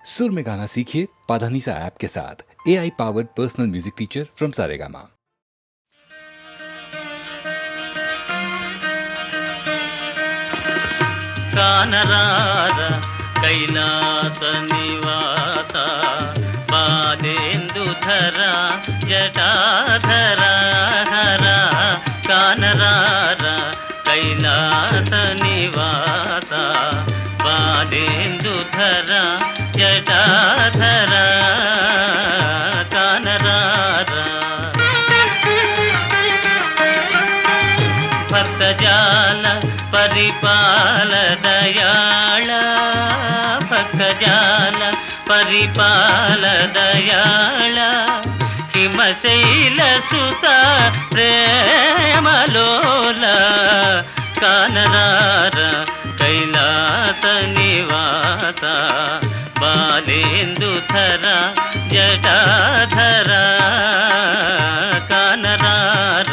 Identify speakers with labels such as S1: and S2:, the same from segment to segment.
S1: सुर में गाना सीखिए पाधानीसा ऐप के साथ। AI powered personal music teacher from Saregama.
S2: కానరార కైలాస నివాస బాలేందుధర జటాధర హర కానరార కైలాస నివాస బాలేందుధర జటాధర కానరార భక్తజాల పరిపాల దయాళ భక్తజాల పరిపాల దయాళ హిమశైల సుత ప్రేమలోల కానరార కైలాస నివాస బాలేందుధర జటాధర కానరార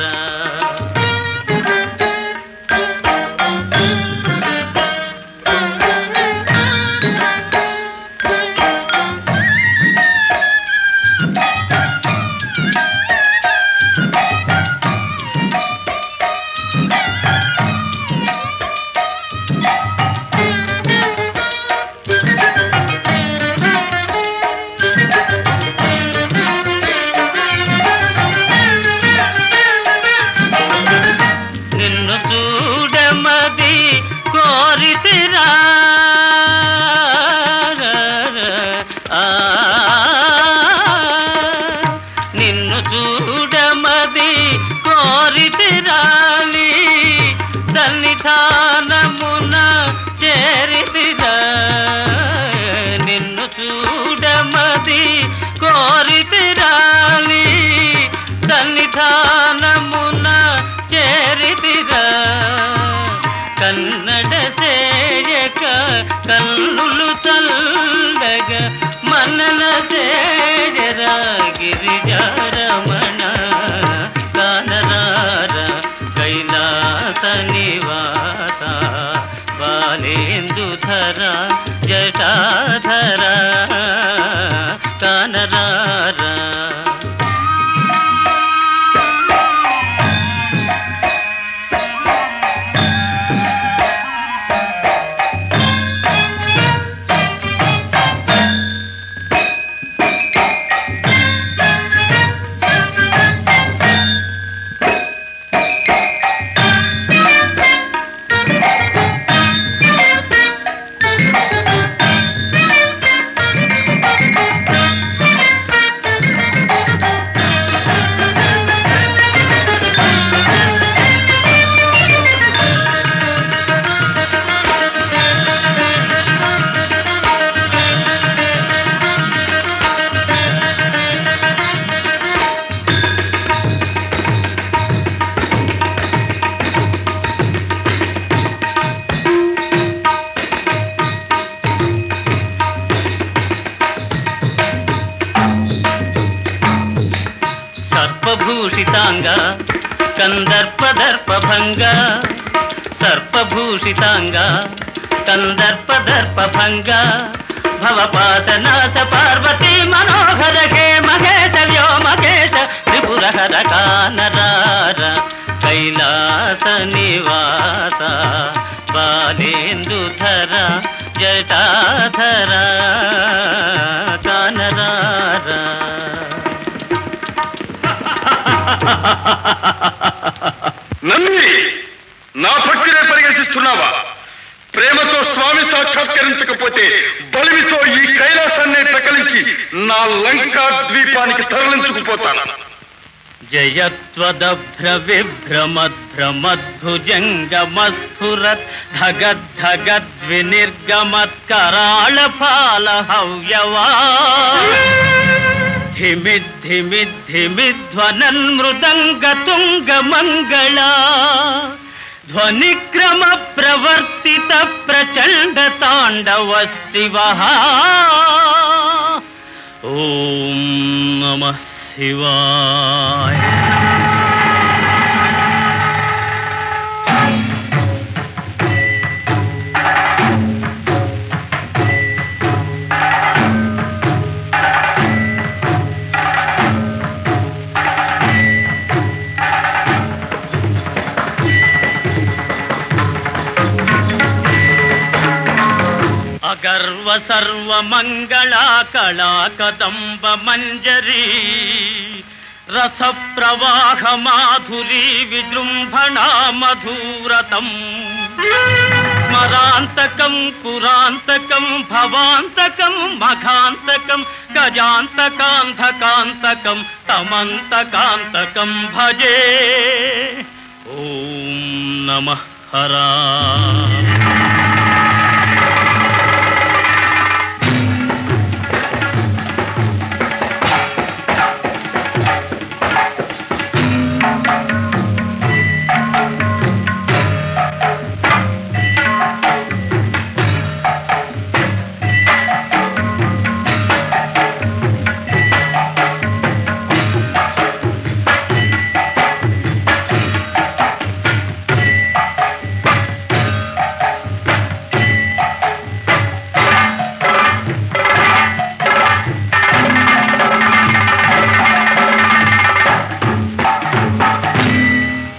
S2: నిన్ను చూడమది కోరితిరా నిన్ను చూడమది కోరితిరాలి సన్నిధానమున చేరితిరా నిన్ను చూడమది కోరితిరాలి సన్నిధానమున చేరితిరా కన్నడ సేయక కన్నులు చల్లగ మనన సేయరా గిరిజారమణ కానరార కైలాస నివాస బాలేందుధర జటాధర కానరార సర్పభూషితాంగ కందర్పదర్పభంగ సర్పభూషితాంగ కందర్పదర్పభంగ భవపాసనాస పార్వతీ మనోహర హే మహేశ వ్యోమకేశ త్రిపురహర కానరార కైలాస నివాస బాలేందుధర జటాధర కానరార
S3: నమ్మి నా భక్తినే పరిగణిస్తున్నావా? ప్రేమతో స్వామి సాక్షాత్కరించకపోతే బలిమితో ఈ కైలాసాన్ని ప్రకలించి నా లంకా ద్వీపానికి తరలించుకుపోతాను.
S2: జయత్వదభ్ర విభ్రమద్భ్రమద్భుజంగమస్ఫురత్ ధగద్ధగద్వినిర్గమత్కరాళపాల హవ్యవా ధిమిద్ధిమిద్ధిమిధ్వనన్మృదంగతుంగమంగళా ధ్వనిక్రమ ప్రవర్తిత ప్రచండ తాండవ శివః. ఓం నమః శివాయ. సర్వమంగళా కళా కదంబ మంజరీ రస ప్రవాహ మాధురీ విజృంభణా మధురతం స్మరాంతకం పురాంతకం భవాంతకం మఘాంతకం గజాంతకాంతకాంతకం తమంతకాంతకం భజే. ఓం నమః హరా.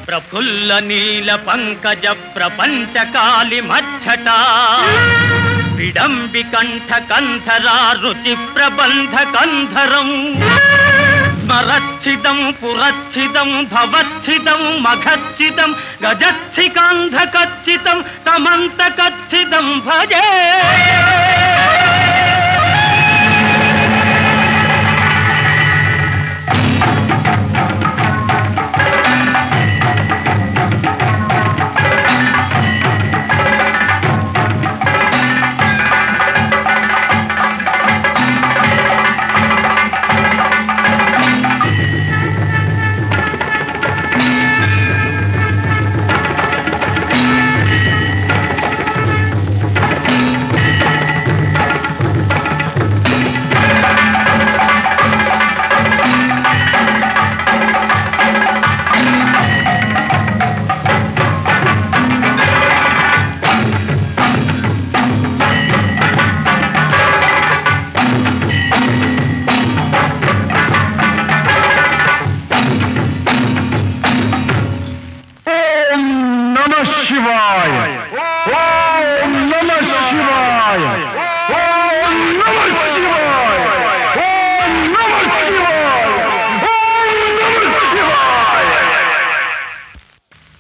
S2: ప్రఫుల్ల నీల పంకజ ప్రపంచ కాళి మచ్చటా విడంబి కంఠ కంధరా రుచి ప్రబంధ కంధరం స్మరచ్చిదం పురచ్చిదం భవచ్చిదం మఘచ్చిదం గజచ్చికాంధకచ్చితం తమంతకచ్చితం భజే.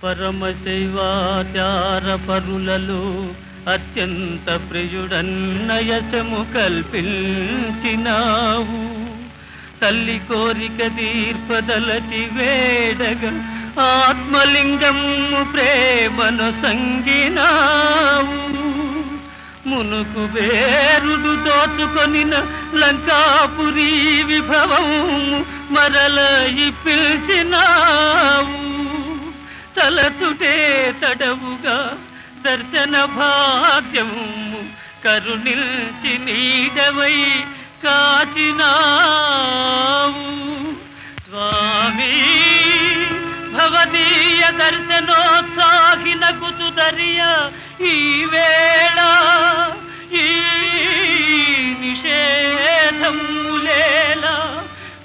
S2: పరమశైవాచార పరులలో అత్యంత ప్రియుడన్నయసము కల్పించినావు. తల్లి కోరిక తీర్పదలచి వేడగ ఆత్మలింగము ప్రేమను సంగినావు. మునుకు వేరుడు దోచుకొనిన లంకాపురి విభవము మరల పిలిచినావు. తలచుటే తడవుగా దర్శన భాగ్యము కరుణిల్చి నీడవై కాచినావు. స్వామి భవదీయ దర్శనోత్సాహిన కుతుదరియ ఈ వేళ ఈ నిషేధములేల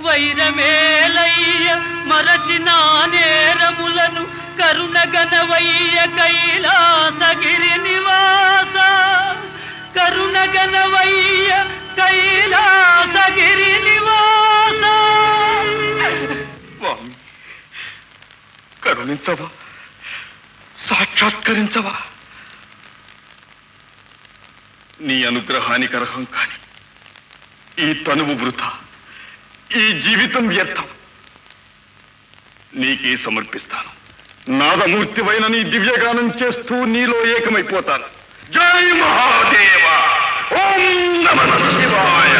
S2: వైరమేలయ్య మరచిన నేరములను కరుణగనవయ్య కైలాసగిరి నివాస. కరుణగనవయ్య కైలాసగిరి నివాస.
S3: కరుణించవా, సాక్షాత్కరించవా. నీ అనుగ్రహానికి అర్హం కాని ఈ తనువు వృథా, ఈ జీవితం వ్యర్థం. నీకే సమర్పిస్తాను. నాదమూర్తివైన నీ దివ్యగానం చేస్తూ నీలో ఏకమైపోతాను. జై మహాదేవ. ఓం నమః శివాయ.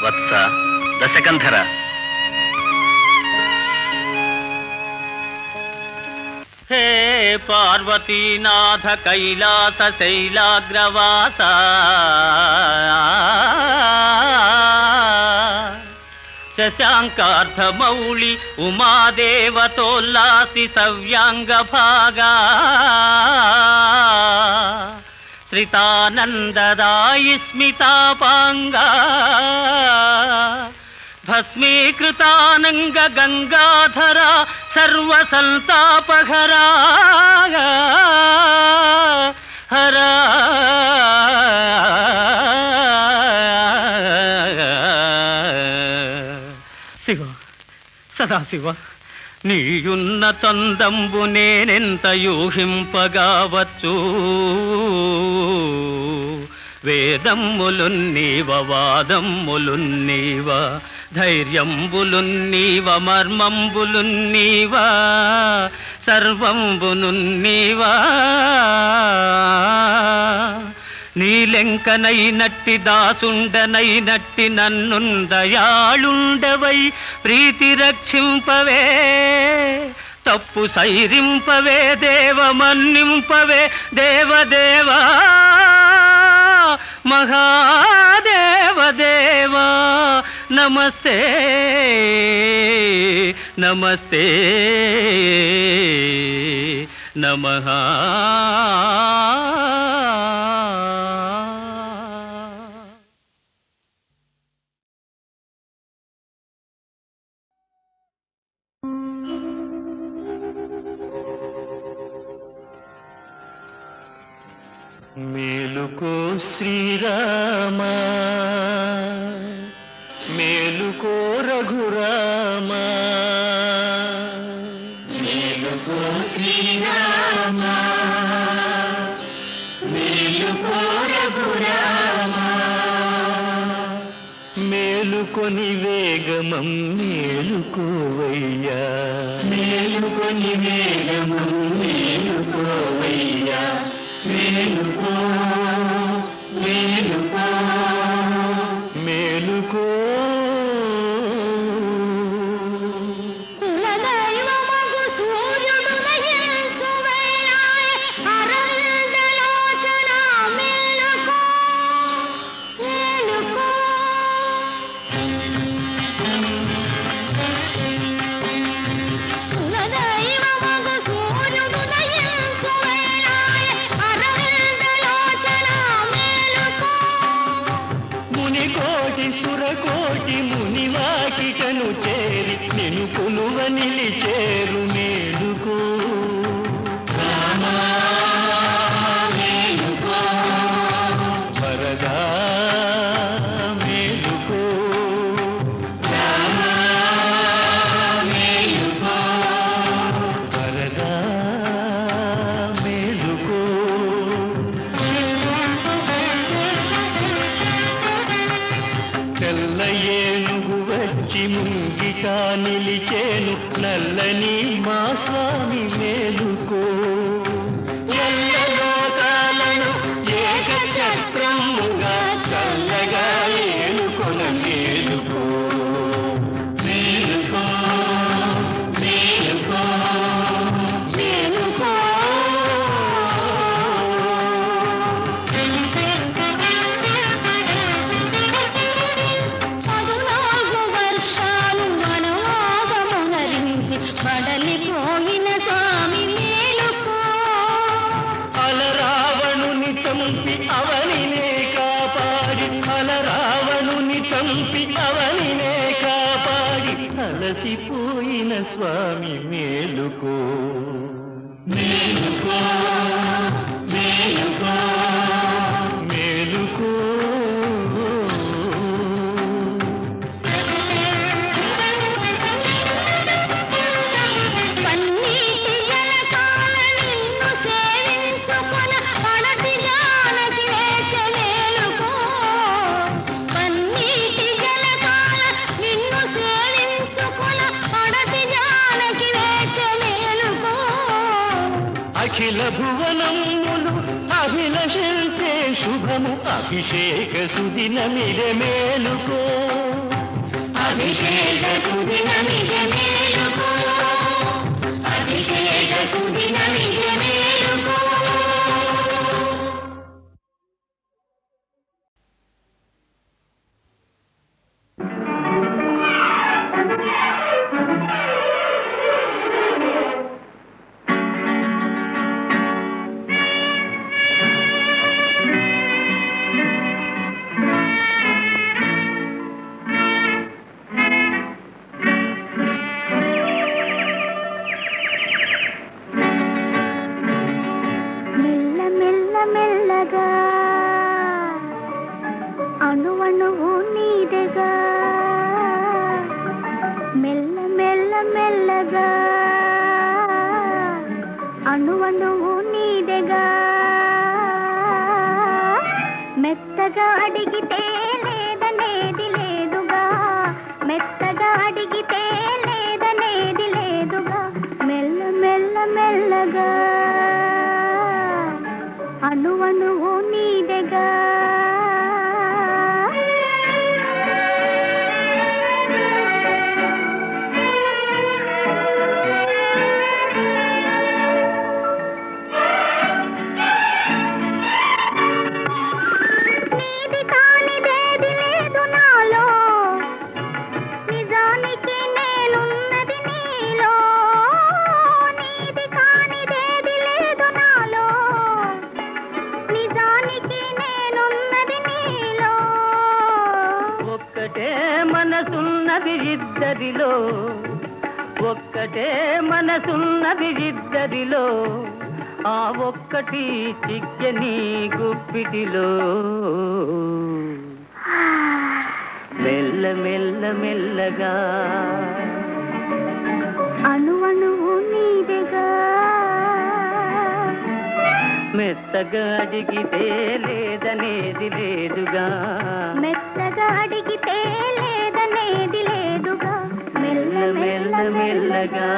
S2: వత్స దశకంధర హే పార్వతీనాథ కైలాస శైలాగ్రవాస శశాంకార్ధమౌళి ఉమాదేవతోల్లాసి సవ్యాంగ భాగా శ్రితానందదాయి స్మితాపాంగా భస్మీకృతానంగ గంగాధర సర్వసంతాపహరా హరా శివ సదాశివ నీయున్న చందంబు నేనెంత యూహింపగావచ్చు వేదమ్ములున్నీవ వాదమ్ములున్నీవ ధైర్యంబులున్నీవ మర్మంబులున్నీవ సర్వంబునున్నీవ నీలెంకనైనట్టి దాసుండనైనట్టి నన్నుందయాళుండవై ప్రీతి రక్షింపవే తప్పు సైరింపవే దేవ మన్నింపవే దేవదేవా మహాదేవదేవా నమస్తే నమస్తే నమః మేలుకో శ్రీరామ మేలుకో రఘురామ మేలుకో శ్రీరామ మేలుకో రఘురామ మేలుకొని వేగమం మేలుకోవయ్యా మేలుకొని వేగమం మేలుకోవయ్యా మేలుకో మేలుకో మేలుకో
S4: కులదైవమగు సూర్యుడు నయించు వేళాయె అరవిందలోచన మేలుకో మేలుకో కులదైవమగు సూర్యుడు నయించు వేళాయె అరవిందలోచన మేలుకో
S5: మునికోటి సురకోటి మునివాకికను చేరి నిన్ను కొలువ నిలిచేరు మేలుకో మేలుకో వరదా మేలుకో మేలుకో వరదా మేలుకో తెల్ల ఏనుగు వచ్చి ముంగిట నిలిచేను నల్లని మా స్వామి మేలుకో ఎల్ల లోకాలను ఏకఛత్రముగా చల్లగా ఏలుకొన మేలుకో మేలుకో మేలుకో మేలుకో
S4: 14 వర్షాలు వనవాసమునరించి బడలిపోయిన స్వామి మేలుకో
S5: అలరావణుని చంపి అవనినే కాపాడి అలరావణుని చంపి అవనినే కాపాడి అలసిపోయిన స్వామి మేలుకో మేలుకో మేలుకో మేలుకో
S4: పన్నీటి జలకాల నిన్ను సేవించుకొన పడతి జానకి వేచె మేలుకో పన్నీటి జలకాల నిన్ను సేవించుకొన పడతి జానకి వేచె మేలుకో
S5: అఖిల భువనములు అభిలషించే శుభము అభిషేక సుదినమిదే మేలుకో
S4: అభిషేక సుదినమిద మేలుకో అభిషేక సుదినమిద మేలుకో మెల్ల మెల్ల మెల్లగా అణువణువు నీదెగా మెల్ల మెల్ల మెల్లగా అణువణువు నీదెగా మెత్తగా అడిగితే లేదనేది లేదుగా మెత్తగా అడిగితే లేదనేది లేదుగా మెల్ల మెల్ల మెల్లగా అణువణువు నీదెగా నీది కానిదేది లేదు నాలో నిజానికి నేనున్నది నీలో నీది కానిదేది లేదు నాలో నిజానికి నేనున్నది నీలో
S5: ఒక్కటే మనసున్నది ఇద్దరిలో ఒక్కటే మనసున్నది ఇద్దరిలో ఆ ఒక్కటి చిక్కని గుప్పిటిలో మెల్ల మెల్ల మెల్లగా
S4: అణువణువు నీదెగా
S5: మెత్తగా అడిగితే లేదనేది లేదుగా
S4: మెత్తగా అడిగితే లేదనేది లేదుగా మెల్ల
S5: మెల్ల మెల్లగా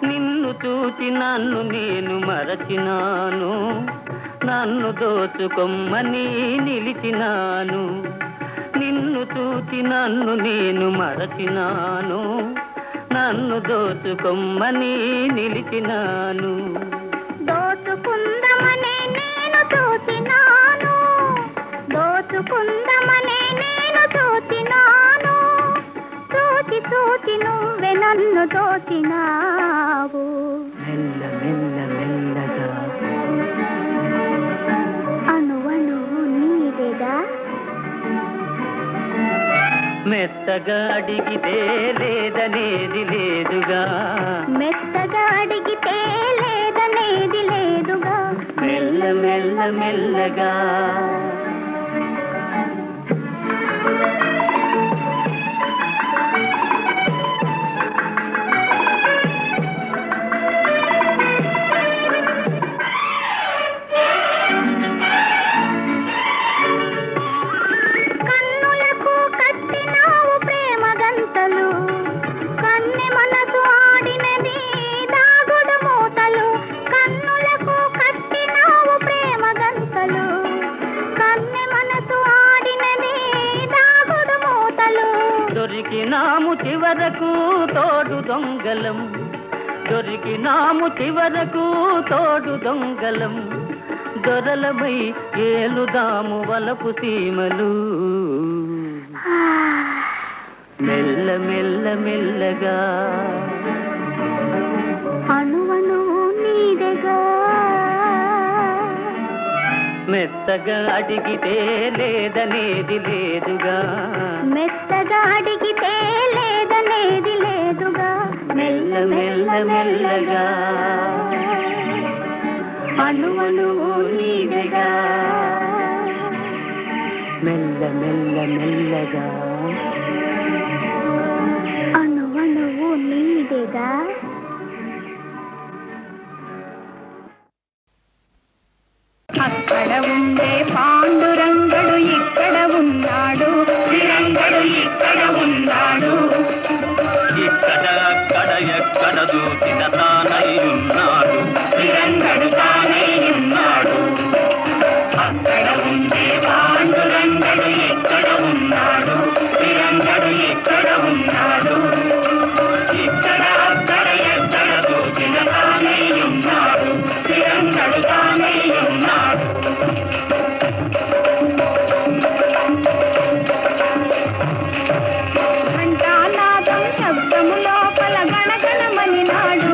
S5: నిన్ను చూచి నన్ను నేను మరచినాను నన్ను దోచుకొమ్మని నిలిచినాను నిన్ను చూచి నన్ను నేను మరచినాను నన్ను దోచుకొమ్మని నిలిచినాను
S4: దోచుకుందమనే నేను దోచినావు.
S5: మెల్ల మెల్ల మెల్లగా
S4: అణువణువు నీదెగా
S5: మెత్తగా అడిగితే లేదనేది లేదుగా.
S4: మెత్తగా అడిగితే లేదనేది లేదుగా.
S5: మెల్ల మెల్ల మెల్లగా
S4: కన్నులకు కట్టినావు ప్రేమ గంతలు, కన్నె మనసు ఆడినది దాగుడు మూతలు. కన్నులకు కట్టినావు ప్రేమ గంతలు, కన్నె మనసు ఆడినది దాగుడు మూతలు.
S5: దొరికినాము చివరకు తోడు దొంగలం, దొరికినాము చివరకు తోడు దొంగలం. దొరలమై ఏలుదాము వలపు సీమలు. మెల్ల మెల్ల మెల్లగా
S4: అణువణువు నీదెగా
S5: మెత్తగా అడిగితే లేదనేది లేదుగా.
S4: మెత్తగా అడిగితే లేదనేది లేదుగా.
S5: మెల్ల మెల్ల మెల్లగా అణువణువు నీదెగా. మెల్ల మెల్ల మెల్లగా
S4: అణువణువు నీదెగా. అక్కడ ఉండే పాండురంగడు ఇక్కడ ఉన్నాడు, రంగడు ఇక్కడ ఉన్నాడు.
S2: ఇక్కడ అక్కడ ఎక్కడ దూచిన తానై ఉన్నాడు.
S4: రంగడు తానై ఉన్నాడు.
S2: అక్కడ ఉండే పాండురంగడు ఎక్కడ ఉన్నాడు. రంగడు ఎక్కడ ఉన్నాడు. ఇక్కడ అక్కడ ఎక్కడ దూచిన తానై ఉన్నాడు. రంగడు తానై ఉన్నాడు.
S4: ఘంటానాదం శబ్దము లోపల గణగణమని నాడు,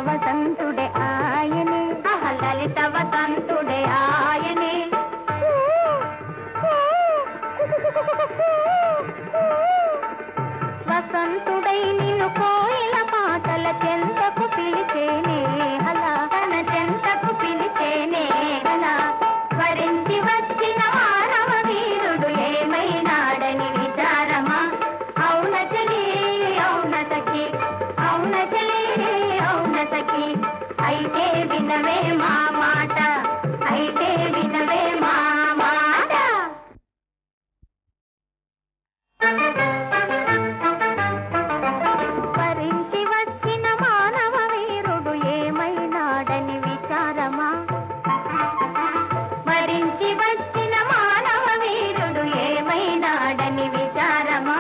S4: వసంతుడే ఆయనే లలిత వసంతుడే ఆయనే వసంతుడై నిన్ను కోయిల పాటల చెంతకు పిలిచేనే హలా తన చెంతకు పిలిచేనే హలా వరించి వచ్చిన మానవ వీరుడు ఏమైనాడని విచారమా అవునచలి అవునతకి అవునచలి అవునతకి అయితే వినవే మా మాట అయితే వినవే మా మాట వరించి వచ్చిన మానవ వీరుడు ఏమైనాడని విచారమా వరించి వచ్చిన మానవ వీరుడు ఏమైనాడని విచారమా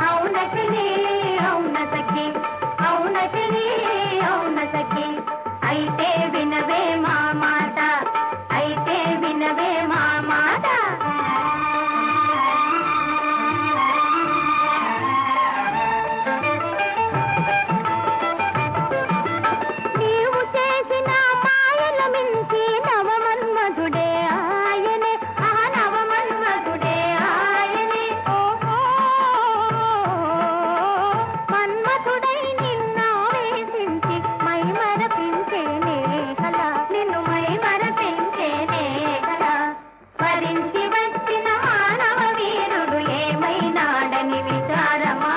S4: అవునచలి అవునతకి అవునచలి అవునతకి అయితే వినవే మా మాట అయితే వినవే మా మాట నీవు చేసిన మాయల మించి నవమన్మధుడే ఆయనే నవమన్మధుడే ఆయనే ఓహో మన్మధుడై నిన్నావేశించి మై మరపించేనే కలా నిన్ను మై మరపించేనే కలా వరించి వచ్చిన మానవ వీరుడు ఏమైనాడని విచారమా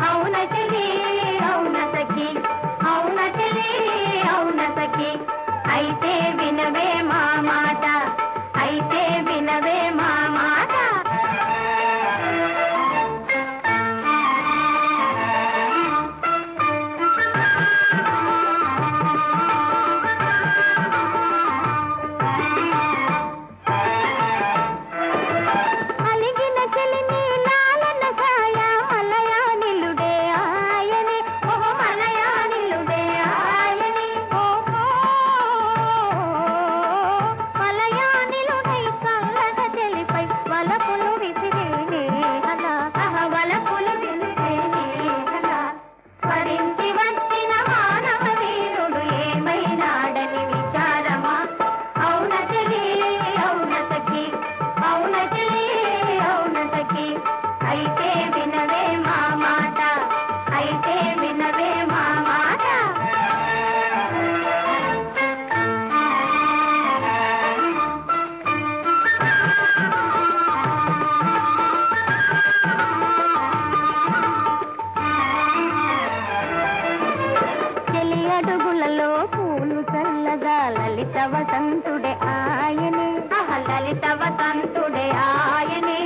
S4: అవునచలి అవునతకి అవునచలి అవునతకి అయితే వినవే మా మాట అయితే వినవే మా మాట అలిగిన చెలిని లాలన సాయ మలయానిలుడే ఆయనే ఓహో మలయానిలుడే ఆయనే ఓహో మలయానిలుడై చల్లట చెలిపై వలపులు విసిరేనే హలా వలపులు విసిరేనే హలా వరించి వచ్చిన మానవ వీరుడు ఏమైనాడని విచారమా అవునచలి అవునతకి అవునచలి అవునతకి అయితే వినవే మా మాట అయితే వినవే మా మాట చెలి అడుగులలో పూలు చల్లగా లలిత వసంతుడే ఆయనే లలిత వసంతుడే ఆయనే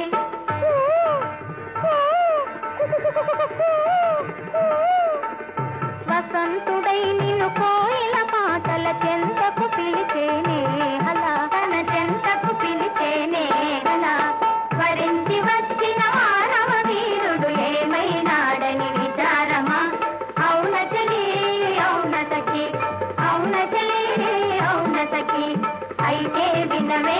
S4: వసంతుడై నిన్ను కోయిల పాటల చెంతకు పిలిచేనే హలా తన చెంతకు పిలిచేనే హలా వరించి వచ్చిన మానవ వీరుడు ఏమైనాడని విచారమా అవునచలి అవునతకి అవునచలి అవునతకి అయితే వినవే